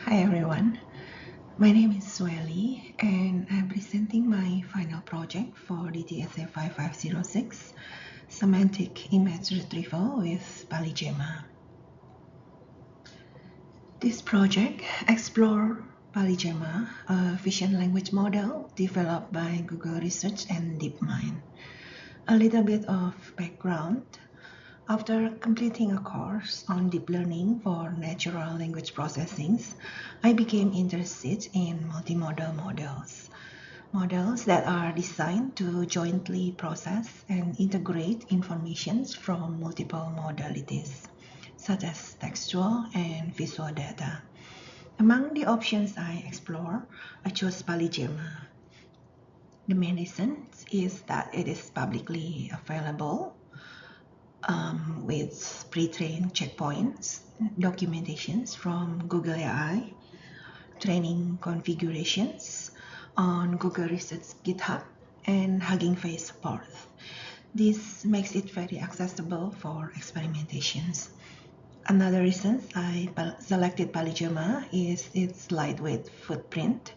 Hi everyone, my name is Sweli and I'm presenting my final project for DTSA 5506, Semantic Image Retrieval with PaliGemma. This project explores PaliGemma, a vision language model developed by Google Research and DeepMind. A little bit of background. After completing a course on deep learning for natural language processing, I became interested in multimodal models that are designed to jointly process and integrate information from multiple modalities, such as textual and visual data. Among the options I explore, I chose PaliGemma. The main reason is that it is publicly available with pre-trained checkpoints, documentations from Google AI, training configurations on Google Research GitHub, and Hugging Face support. This makes it very accessible for experimentations. Another reason I selected PaliGemma is its lightweight footprint.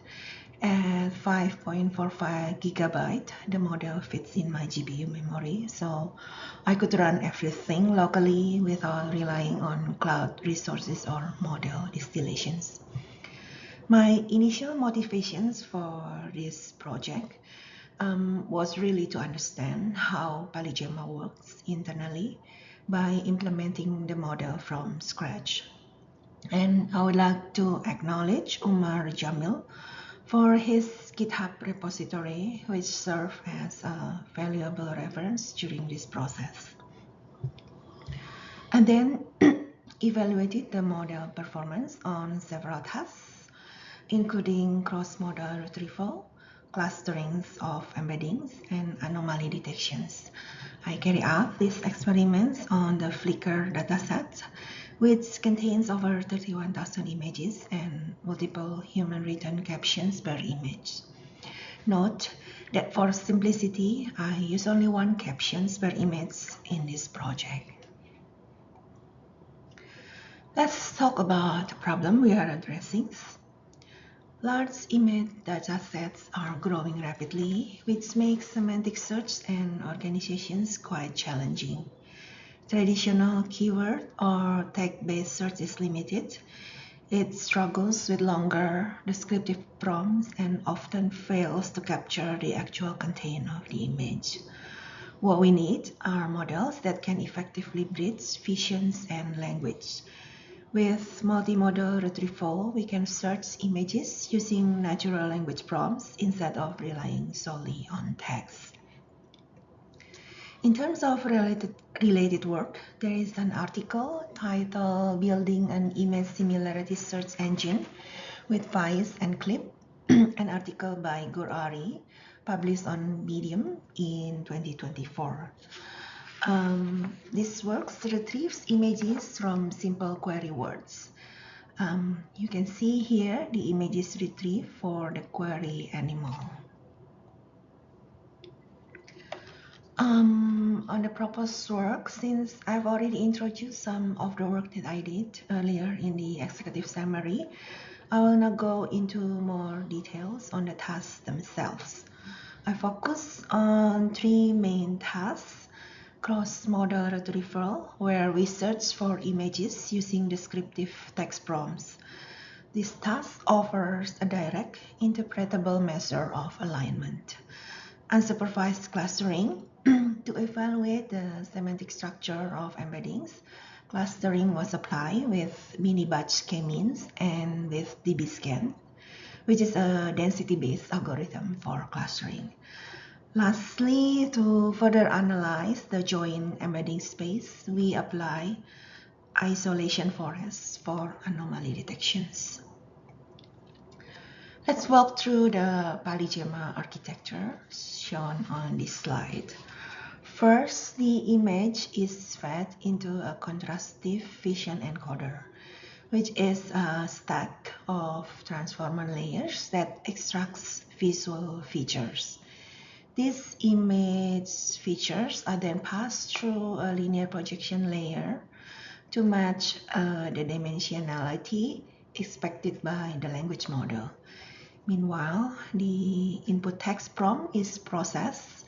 At 5.45 gigabyte, the model fits in my GPU memory, so I could run everything locally without relying on cloud resources or model distillations. My initial motivations for this project was really to understand how PaliGemma works internally by implementing the model from scratch. And I would like to acknowledge Umar Jamil for his GitHub repository, which served as a valuable reference during this process. And then evaluated the model performance on several tasks, including cross-modal retrieval, clusterings of embeddings, and anomaly detections. I carry out these experiments on the Flickr dataset, which contains over 31,000 images and multiple human-written captions per image. Note that for simplicity, I use only one caption per image in this project. Let's talk about the problem we are addressing. Large image datasets are growing rapidly, which makes semantic search and organizations quite challenging. Traditional keyword or tag-based search is limited. It struggles with longer descriptive prompts and often fails to capture the actual content of the image. What we need are models that can effectively bridge visions and language. With multimodal retrieval, we can search images using natural language prompts instead of relying solely on text. In terms of related work, there is an article titled Building an Image Similarity Search Engine with Bias and Clip, an article by Gurari, published on Medium in 2024. This work retrieves images from simple query words. You can see here the images retrieved for the query animal. On the proposed work, since I've already introduced some of the work that I did earlier in the executive summary, I will now go into more details on the tasks themselves. I focus on three main tasks. Cross-modal retrieval, where we search for images using descriptive text prompts. This task offers a direct, interpretable measure of alignment. Unsupervised clustering, to evaluate the semantic structure of embeddings, clustering was applied with mini-batch k-means and with dbScan, which is a density-based algorithm for clustering. Lastly, to further analyze the joint embedding space, we apply isolation forests for anomaly detections. Let's walk through the PaliGemma architecture shown on this slide. First, the image is fed into a contrastive vision encoder, which is a stack of transformer layers that extracts visual features. These image features are then passed through a linear projection layer to match the dimensionality expected by the language model. Meanwhile, the input text prompt is processed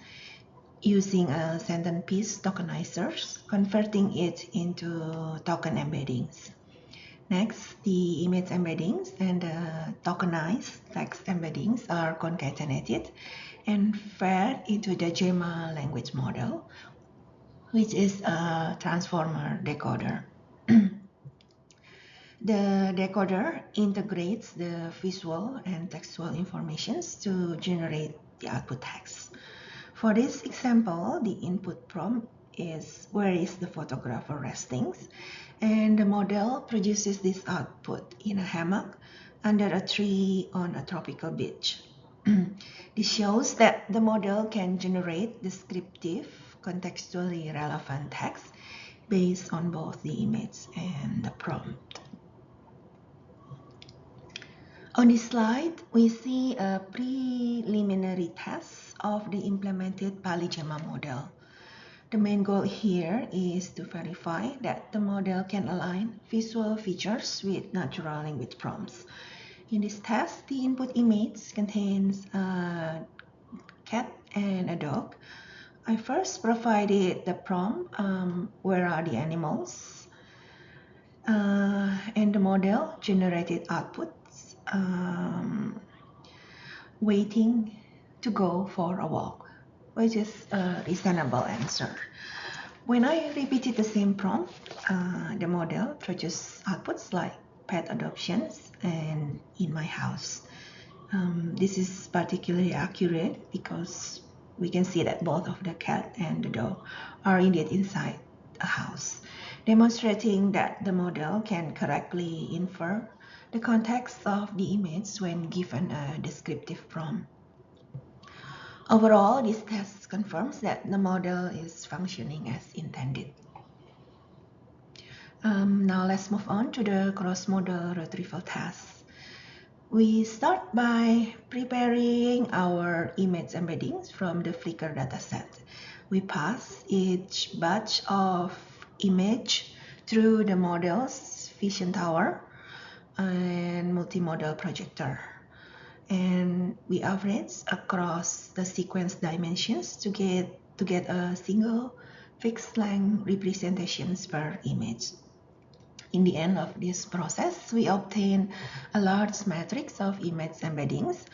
using a sentence piece tokenizers, converting it into token embeddings. Next, the image embeddings and the tokenized text embeddings are concatenated and fed into the Gemma language model, which is a transformer decoder. The decoder integrates the visual and textual informations to generate the output text. For this example, the input prompt is "where is the photographer resting?" and the model produces this output in a hammock under a tree on a tropical beach. This shows that the model can generate descriptive, contextually relevant text based on both the image and the prompt. On this slide, we see a preliminary test of the implemented PaliGemma model. The main goal here is to verify that the model can align visual features with natural language prompts. In this test, the input image contains a cat and a dog. I first provided the prompt, where are the animals? And the model generated outputs, waiting to go for a walk, which is a reasonable answer. When I repeated the same prompt, the model produced outputs like pet adoptions and in my house. This is particularly accurate because we can see that both of the cat and the dog are indeed inside a house, demonstrating that the model can correctly infer the context of the image when given a descriptive prompt. Overall, this test confirms that the model is functioning as intended. Now let's move on to the cross-modal retrieval test. We start by preparing our image embeddings from the Flickr dataset. We pass each batch of image through the model's vision tower and multimodal projector. And we average across the sequence dimensions to get a single fixed length representations per image. In the end of this process, we obtain a large matrix of image embeddings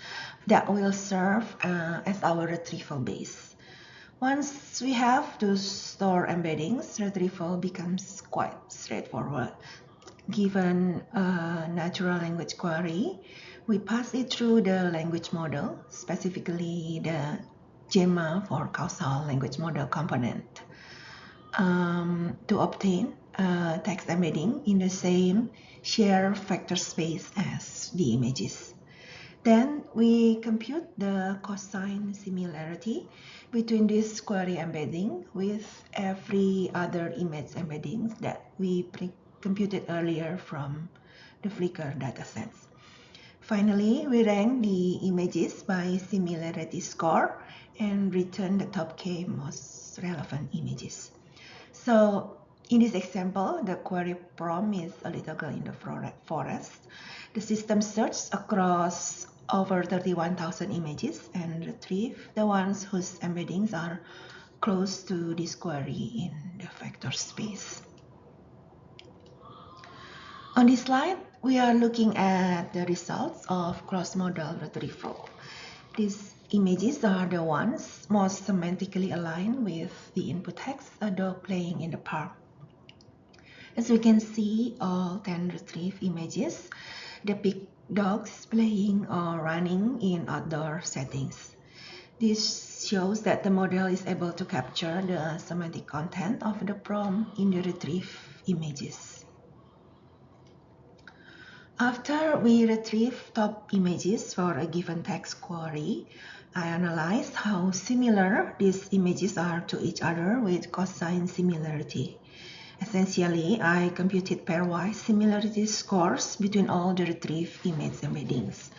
that will serve as our retrieval base. Once we have those stored embeddings, retrieval becomes quite straightforward. Given a natural language query, we pass it through the language model, specifically the Gemma for causal language model component, to obtain a text embedding in the same shared vector space as the images. Then we compute the cosine similarity between this query embedding with every other image embeddings that we computed earlier from the Flickr datasets. Finally, we rank the images by similarity score and return the top K most relevant images. So in this example, the query prompt is a little girl in the forest. The system searches across over 31,000 images and retrieve the ones whose embeddings are close to this query in the vector space. On this slide, we are looking at the results of cross-modal retrieval. These images are the ones most semantically aligned with the input text, a dog playing in the park. As we can see, all 10 retrieved images depict dogs playing or running in outdoor settings. This shows that the model is able to capture the semantic content of the prompt in the retrieved images. After we retrieve top images for a given text query, I analyze how similar these images are to each other with cosine similarity. Essentially, I computed pairwise similarity scores between all the retrieved image embeddings.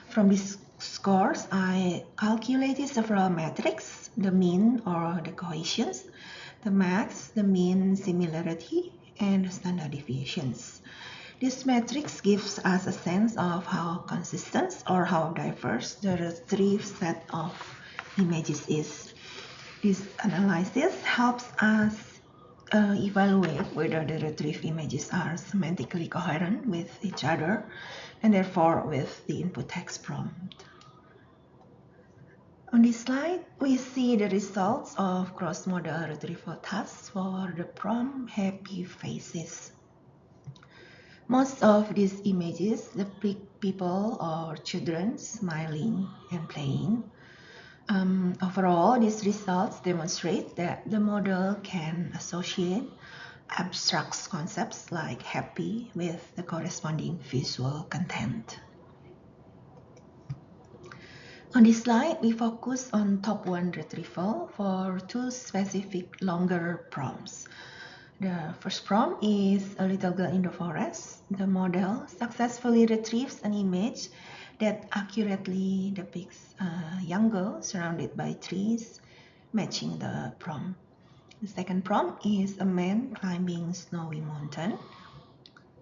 From these scores, I calculated several metrics: the mean or the cohesions, the max, the mean similarity, and the standard deviations. This matrix gives us a sense of how consistent or how diverse the retrieved set of images is. This analysis helps us evaluate whether the retrieved images are semantically coherent with each other and therefore with the input text prompt. On this slide, we see the results of cross-modal retrieval tasks for the prompt happy faces. Most of these images depict people or children smiling and playing. Overall, these results demonstrate that the model can associate abstract concepts like happy with the corresponding visual content. On this slide, we focus on top 1 retrieval for 2 specific longer prompts. The first prompt is a little girl in the forest. The model successfully retrieves an image that accurately depicts a young girl surrounded by trees, matching the prompt. The second prompt is a man climbing snowy mountain.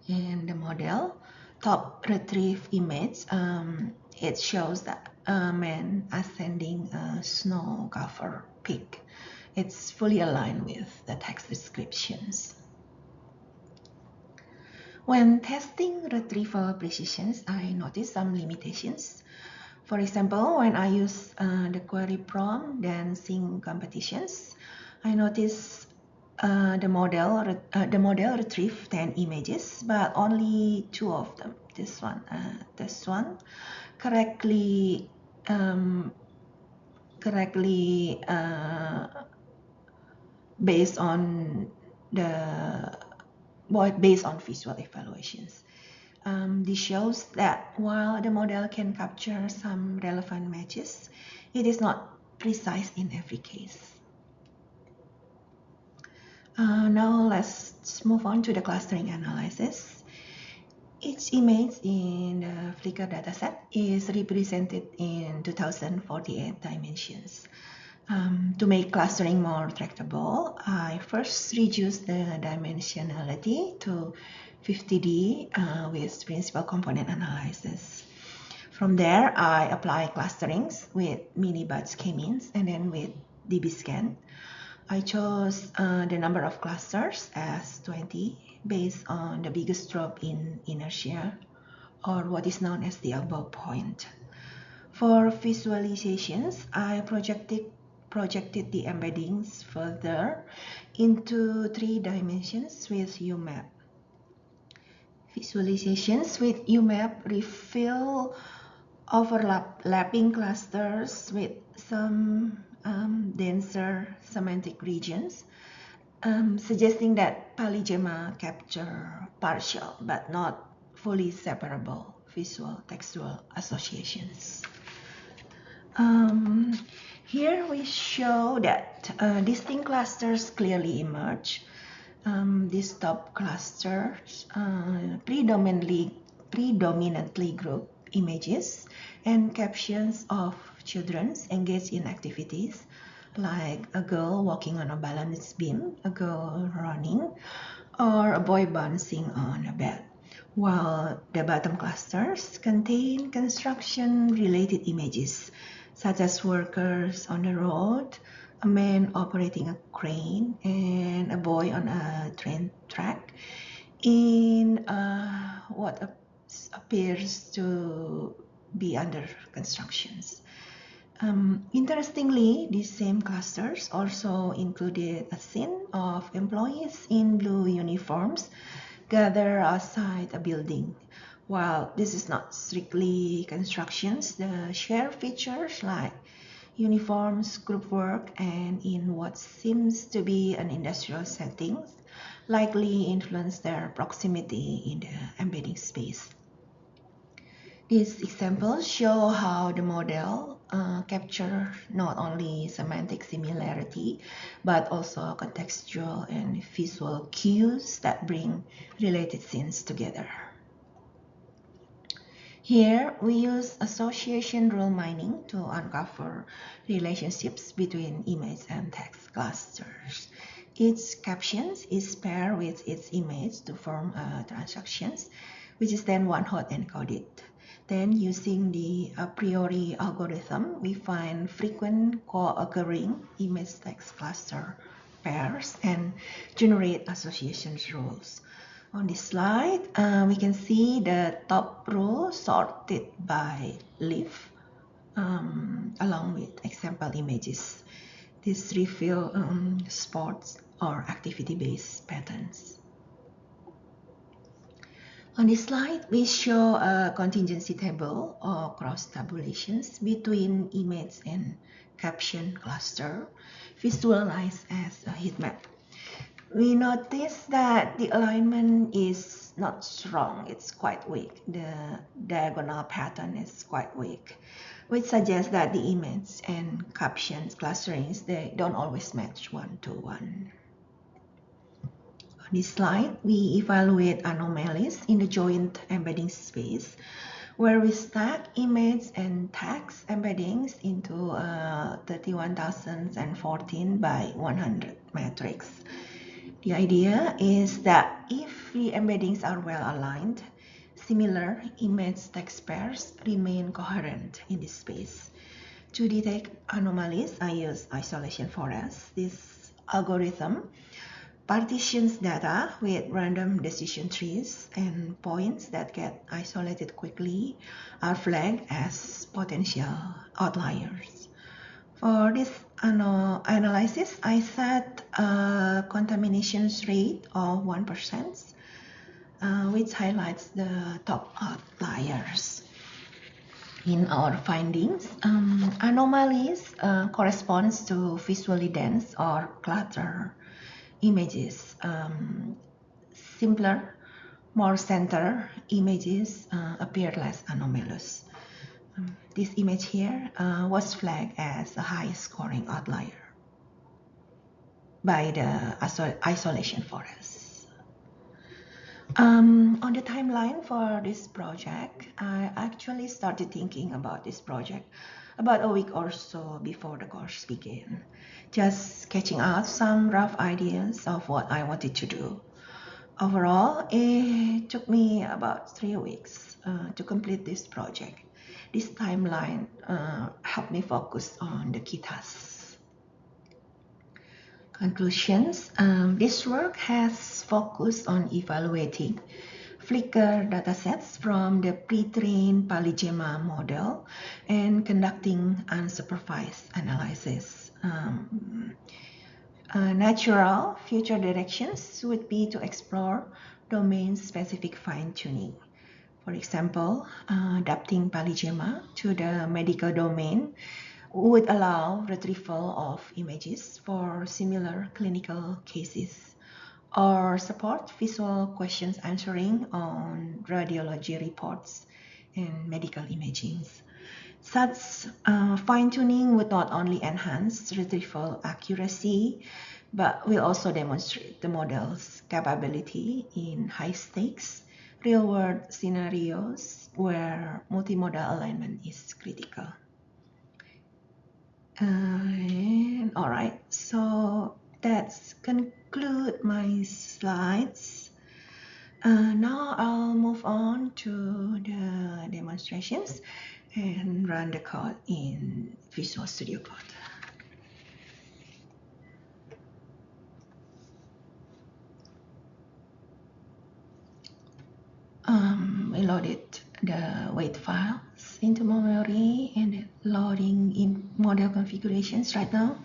And the model top retrieve image, it shows that a man ascending a snow-covered peak. It's fully aligned with the text descriptions. When testing retrieval precisions, I noticed some limitations. For example, when I use the query prompt dancing competitions, I noticed the model retrieved 10 images, but only 2 of them, this one, correctly based on visual evaluations. This shows that while the model can capture some relevant matches, it is not precise in every case. Now let's move on to the clustering analysis. Each image in the Flickr dataset is represented in 2048 dimensions. To make clustering more tractable, I first reduced the dimensionality to 50D with principal component analysis. From there, I apply clusterings with mini-batch k-means and then with dbScan. I chose the number of clusters as 20 based on the biggest drop in inertia, or what is known as the above point. For visualizations, I projected the embeddings further into 3 dimensions with UMap. Visualizations with UMap reveal overlapping clusters with some denser semantic regions, suggesting that PaliGemma capture partial but not fully separable visual textual associations. Here we show that distinct clusters clearly emerge. These top clusters predominantly group images and captions of children engaged in activities like a girl walking on a balance beam, a girl running, or a boy bouncing on a bed, while the bottom clusters contain construction-related images such as workers on the road, a man operating a crane, and a boy on a train track in what appears to be under constructions. Interestingly, these same clusters also included a scene of employees in blue uniforms gathered outside a building. While this is not strictly constructions, the shared features like uniforms, group work, and in what seems to be an industrial setting likely influence their proximity in the embedding space. These examples show how the model captures not only semantic similarity, but also contextual and visual cues that bring related scenes together. Here, we use association rule mining to uncover relationships between image and text clusters. its captions is paired with its image to form transactions, which is then one-hot encoded. Then using the a priori algorithm, we find frequent co-occurring image text cluster pairs and generate association rules. On this slide, we can see the top row sorted by leaf along with example images. This reveal sports or activity-based patterns. On this slide, we show a contingency table or cross tabulations between image and caption cluster visualized as a heat map. We notice that the alignment is not strong, it's quite weak. The diagonal pattern is quite weak, which suggests that the image and captions clusterings, they don't always match one-to-one. On this slide, we evaluate anomalies in the joint embedding space, where we stack image and text embeddings into 31,014 by 100 matrix. The idea is that if the embeddings are well aligned, similar image text pairs remain coherent in this space. To detect anomalies, I use isolation forest. This algorithm partitions data with random decision trees, and points that get isolated quickly are flagged as potential outliers. For this analysis, I set a contamination rate of 1%, which highlights the top outliers. In our findings, anomalies corresponds to visually dense or cluttered images. Simpler, more center images appear less anomalous. This image here was flagged as a high scoring outlier by the isolation forest. On the timeline for this project, I actually started thinking about this project about a week or so before the course began, just sketching out some rough ideas of what I wanted to do. Overall, it took me about 3 weeks to complete this project. This timeline helped me focus on the key tasks. Conclusions. This work has focused on evaluating Flickr datasets from the pre-trained PaliGemma model and conducting unsupervised analysis. Natural future directions would be to explore domain-specific fine-tuning. For example, adapting PaliGemma to the medical domain would allow retrieval of images for similar clinical cases, or support visual questions answering on radiology reports and medical imaging. Such fine-tuning would not only enhance retrieval accuracy, but will also demonstrate the model's capability in high-stakes, real-world scenarios where multimodal alignment is critical. All right, so that's conclude my slides. Now I'll move on to the demonstrations and run the code in Visual Studio Code. We loaded the weight files into memory and loading in model configurations right now.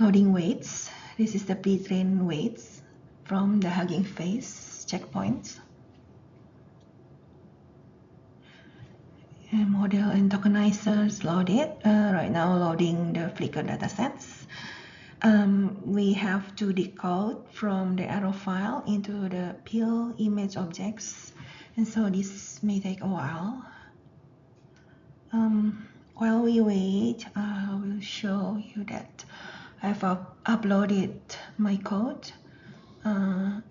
Loading weights. This is the pre-trained weights from the Hugging Face checkpoints. And model and tokenizers loaded. Right now loading the Flickr datasets. We have to decode from the arrow file into the PIL image objects, and so this may take a while. While we wait, I will show you that I've uploaded my code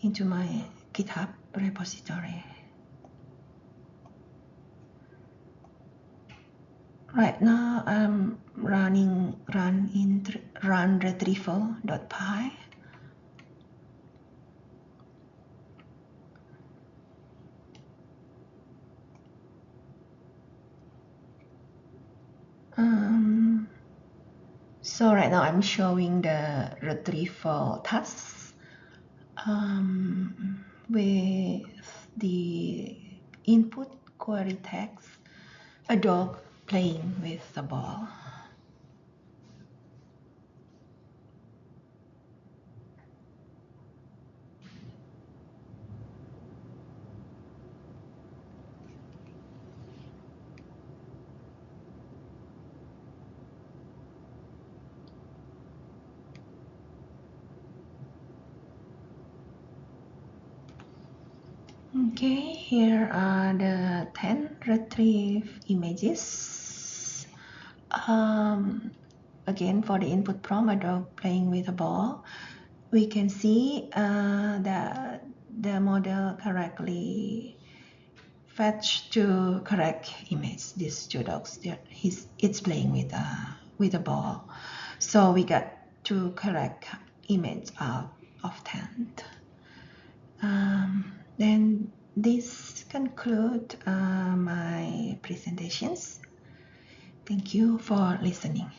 into my GitHub repository. Right now I'm run in run retrieval.py. So right now I'm showing the retrieval tasks with the input query text, a dog playing with the ball. Okay, here are the 10 retrieve images. Again, for the input prompt, a dog playing with a ball, we can see that the model correctly fetched to correct image. These two dogs, it's playing with a ball. So we got two correct image out of 10. Then this conclude my presentations. Thank you for listening.